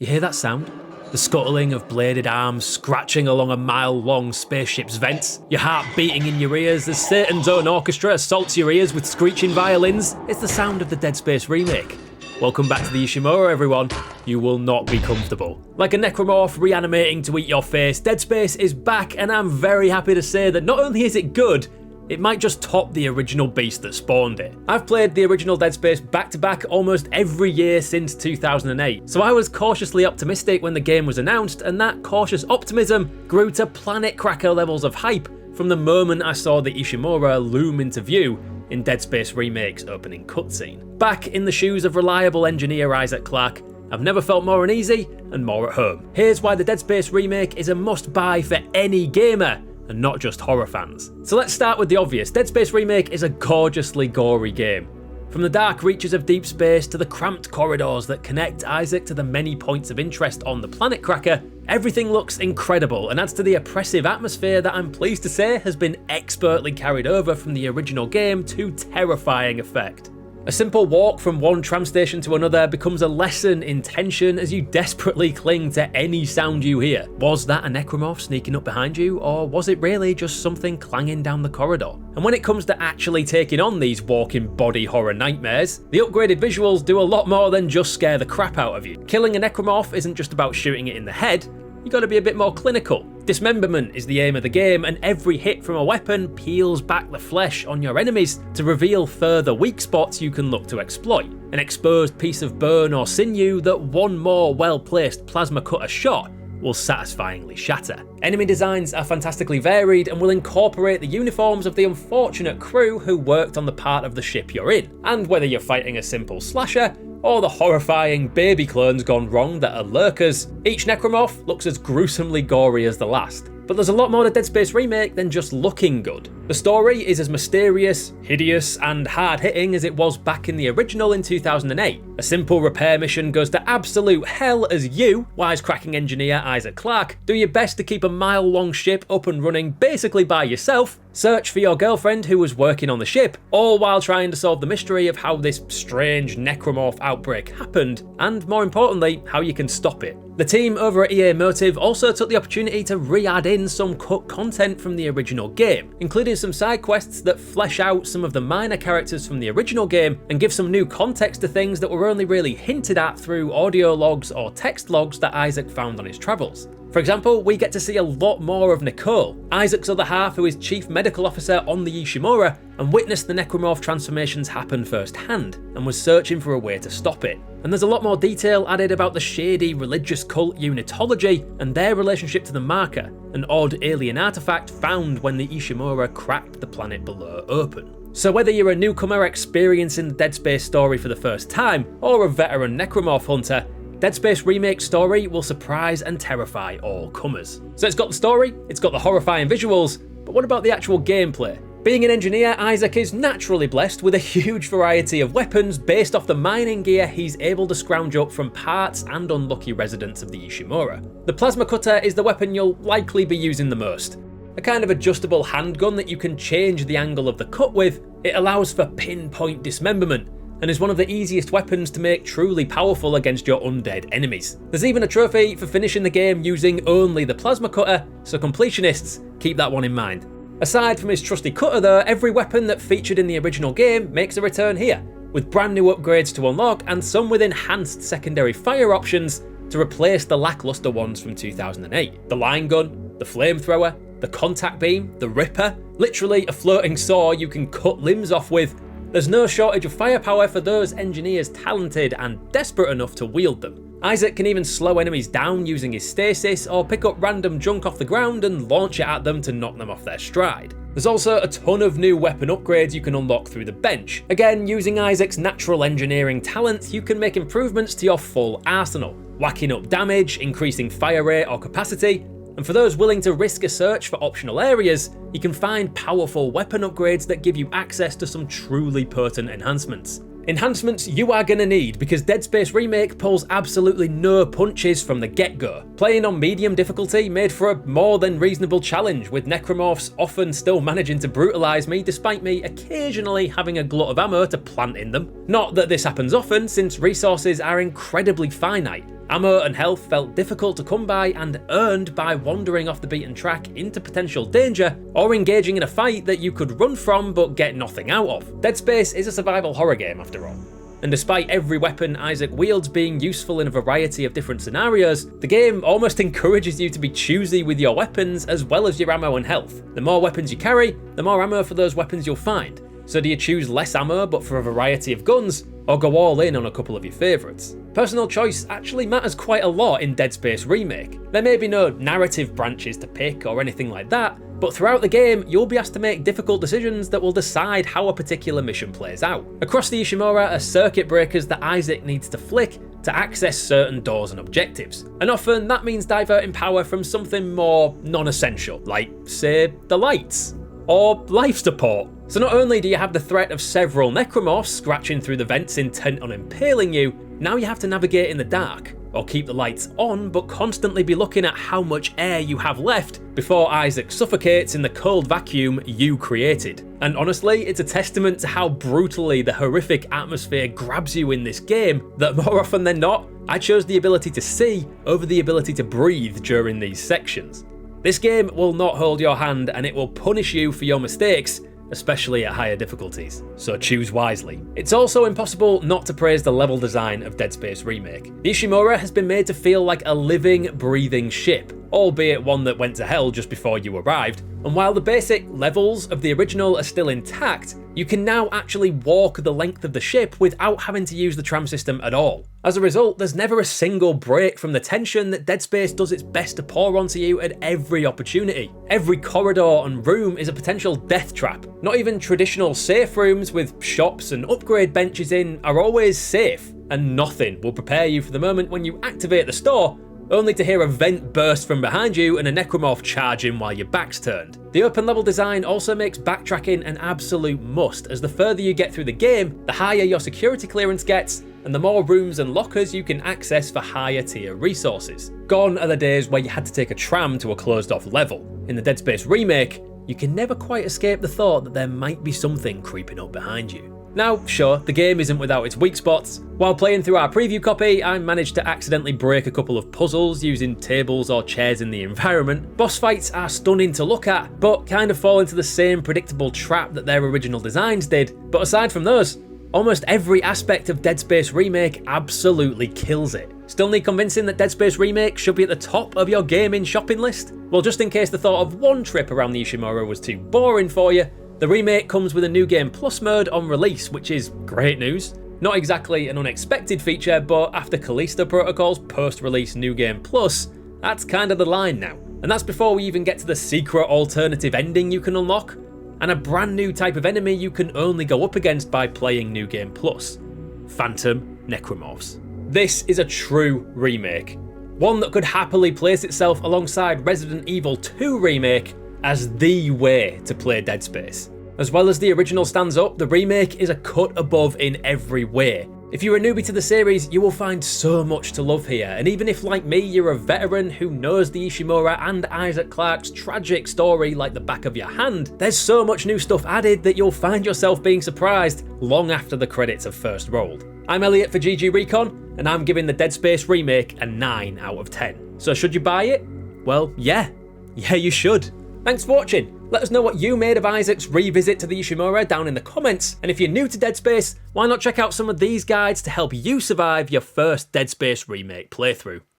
You hear that sound? The scuttling of bladed arms scratching along a mile-long spaceship's vents, your heart beating in your ears as Satan's own orchestra assaults your ears with screeching violins. It's the sound of the Dead Space Remake. Welcome back to the Ishimura, everyone. You will not be comfortable. Like a necromorph reanimating to eat your face, Dead Space is back, and I'm very happy to say that not only is it good, it might just top the original beast that spawned it. I've played the original Dead Space back to back almost every year since 2008, so I was cautiously optimistic when the game was announced, and that cautious optimism grew to planet cracker levels of hype from the moment I saw the Ishimura loom into view in Dead Space Remake's opening cutscene. Back in the shoes of reliable engineer Isaac Clarke, I've never felt more uneasy and more at home. Here's why the Dead Space Remake is a must-buy for any gamer, and not just horror fans. So let's start with the obvious. Dead Space Remake is a gorgeously gory game. From the dark reaches of deep space to the cramped corridors that connect Isaac to the many points of interest on the planet cracker, everything looks incredible and adds to the oppressive atmosphere that I'm pleased to say has been expertly carried over from the original game to terrifying effect. A simple walk from one tram station to another becomes a lesson in tension as you desperately cling to any sound you hear. Was that a necromorph sneaking up behind you, or was it really just something clanging down the corridor? And when it comes to actually taking on these walking body horror nightmares, the upgraded visuals do a lot more than just scare the crap out of you. Killing a necromorph isn't just about shooting it in the head, you gotta be a bit more clinical. Dismemberment is the aim of the game, and every hit from a weapon peels back the flesh on your enemies to reveal further weak spots you can look to exploit. An exposed piece of bone or sinew that one more well-placed plasma cutter shot will satisfyingly shatter. Enemy designs are fantastically varied and will incorporate the uniforms of the unfortunate crew who worked on the part of the ship you're in. And whether you're fighting a simple slasher, or the horrifying baby clones gone wrong that are lurkers, each necromorph looks as gruesomely gory as the last. But there's a lot more to Dead Space Remake than just looking good. The story is as mysterious, hideous, and hard-hitting as it was back in the original in 2008. A simple repair mission goes to absolute hell as you, wisecracking engineer Isaac Clarke, do your best to keep a mile-long ship up and running basically by yourself, search for your girlfriend who was working on the ship, all while trying to solve the mystery of how this strange necromorph outbreak happened, and more importantly, how you can stop it. The team over at EA Motive also took the opportunity to re-add in some cut content from the original game, including some side quests that flesh out some of the minor characters from the original game and give some new context to things that were only really hinted at through audio logs or text logs that Isaac found on his travels. For example, we get to see a lot more of Nicole, Isaac's other half who is chief medical officer on the Ishimura and witnessed the necromorph transformations happen firsthand and was searching for a way to stop it. And there's a lot more detail added about the shady religious cult Unitology and their relationship to the marker, an odd alien artifact found when the Ishimura cracked the planet below open. So whether you're a newcomer experiencing the Dead Space story for the first time, or a veteran necromorph hunter, Dead Space Remake's story will surprise and terrify all comers. So it's got the story, it's got the horrifying visuals, but what about the actual gameplay? Being an engineer, Isaac is naturally blessed with a huge variety of weapons based off the mining gear he's able to scrounge up from parts and unlucky residents of the Ishimura. The plasma cutter is the weapon you'll likely be using the most. A kind of adjustable handgun that you can change the angle of the cut with, it allows for pinpoint dismemberment, and is one of the easiest weapons to make truly powerful against your undead enemies. There's even a trophy for finishing the game using only the plasma cutter, so completionists, keep that one in mind. Aside from his trusty cutter though, every weapon that featured in the original game makes a return here, with brand new upgrades to unlock and some with enhanced secondary fire options to replace the lackluster ones from 2008. The line gun, the flamethrower, the contact beam, the ripper, literally a floating saw you can cut limbs off with. There's no shortage of firepower for those engineers talented and desperate enough to wield them. Isaac can even slow enemies down using his stasis or pick up random junk off the ground and launch it at them to knock them off their stride. There's also a ton of new weapon upgrades you can unlock through the bench. Again, using Isaac's natural engineering talent, you can make improvements to your full arsenal, whacking up damage, increasing fire rate or capacity, and for those willing to risk a search for optional areas, you can find powerful weapon upgrades that give you access to some truly potent enhancements. Enhancements you are gonna need because Dead Space Remake pulls absolutely no punches from the get-go. Playing on medium difficulty made for a more than reasonable challenge, with necromorphs often still managing to brutalise me despite me occasionally having a glut of ammo to plant in them. Not that this happens often, since resources are incredibly finite, Ammo and health felt difficult to come by and earned by wandering off the beaten track into potential danger or engaging in a fight that you could run from but get nothing out of. Dead Space is a survival horror game after all. And despite every weapon Isaac wields being useful in a variety of different scenarios, the game almost encourages you to be choosy with your weapons as well as your ammo and health. The more weapons you carry, the more ammo for those weapons you'll find. So do you choose less ammo but for a variety of guns, or go all in on a couple of your favourites? Personal choice actually matters quite a lot in Dead Space Remake. There may be no narrative branches to pick or anything like that, but throughout the game you'll be asked to make difficult decisions that will decide how a particular mission plays out. Across the Ishimura are circuit breakers that Isaac needs to flick to access certain doors and objectives, and often that means diverting power from something more non-essential, like, say, the lights, or life support. So not only do you have the threat of several necromorphs scratching through the vents intent on impaling you, now you have to navigate in the dark, or keep the lights on but constantly be looking at how much air you have left before Isaac suffocates in the cold vacuum you created. And honestly, it's a testament to how brutally the horrific atmosphere grabs you in this game that more often than not, I chose the ability to see over the ability to breathe during these sections. This game will not hold your hand and it will punish you for your mistakes, especially at higher difficulties, so choose wisely. It's also impossible not to praise the level design of Dead Space Remake. The Ishimura has been made to feel like a living, breathing ship, albeit one that went to hell just before you arrived, and while the basic levels of the original are still intact, you can now actually walk the length of the ship without having to use the tram system at all. As a result, there's never a single break from the tension that Dead Space does its best to pour onto you at every opportunity. Every corridor and room is a potential death trap. Not even traditional safe rooms with shops and upgrade benches in are always safe, and nothing will prepare you for the moment when you activate the store, only to hear a vent burst from behind you and a necromorph charge in while your back's turned. The open level design also makes backtracking an absolute must, as the further you get through the game, the higher your security clearance gets, and the more rooms and lockers you can access for higher tier resources. Gone are the days where you had to take a tram to a closed off level. In the Dead Space Remake, you can never quite escape the thought that there might be something creeping up behind you. Now, sure, the game isn't without its weak spots. While playing through our preview copy, I managed to accidentally break a couple of puzzles using tables or chairs in the environment. Boss fights are stunning to look at, but kind of fall into the same predictable trap that their original designs did. But aside from those, almost every aspect of Dead Space Remake absolutely kills it. Still need convincing that Dead Space Remake should be at the top of your gaming shopping list? Well, just in case the thought of one trip around the Ishimura was too boring for you, the remake comes with a New Game Plus mode on release, which is great news. Not exactly an unexpected feature, but after Callisto Protocol's post-release New Game Plus, that's kind of the line now. And that's before we even get to the secret alternative ending you can unlock, and a brand new type of enemy you can only go up against by playing New Game Plus: Phantom Necromorphs. This is a true remake, one that could happily place itself alongside Resident Evil 2 Remake as the way to play Dead Space. As well as the original stands up, the remake is a cut above in every way. If you're a newbie to the series, you will find so much to love here, and even if, like me, you're a veteran who knows the Ishimura and Isaac Clarke's tragic story like the back of your hand, there's so much new stuff added that you'll find yourself being surprised long after the credits have first rolled. I'm Elliot for GG Recon, and I'm giving the Dead Space Remake a 9 out of 10. So should you buy it? Well, yeah, you should. Thanks for watching. Let us know what you made of Isaac's revisit to the Ishimura down in the comments, and if you're new to Dead Space, why not check out some of these guides to help you survive your first Dead Space Remake playthrough.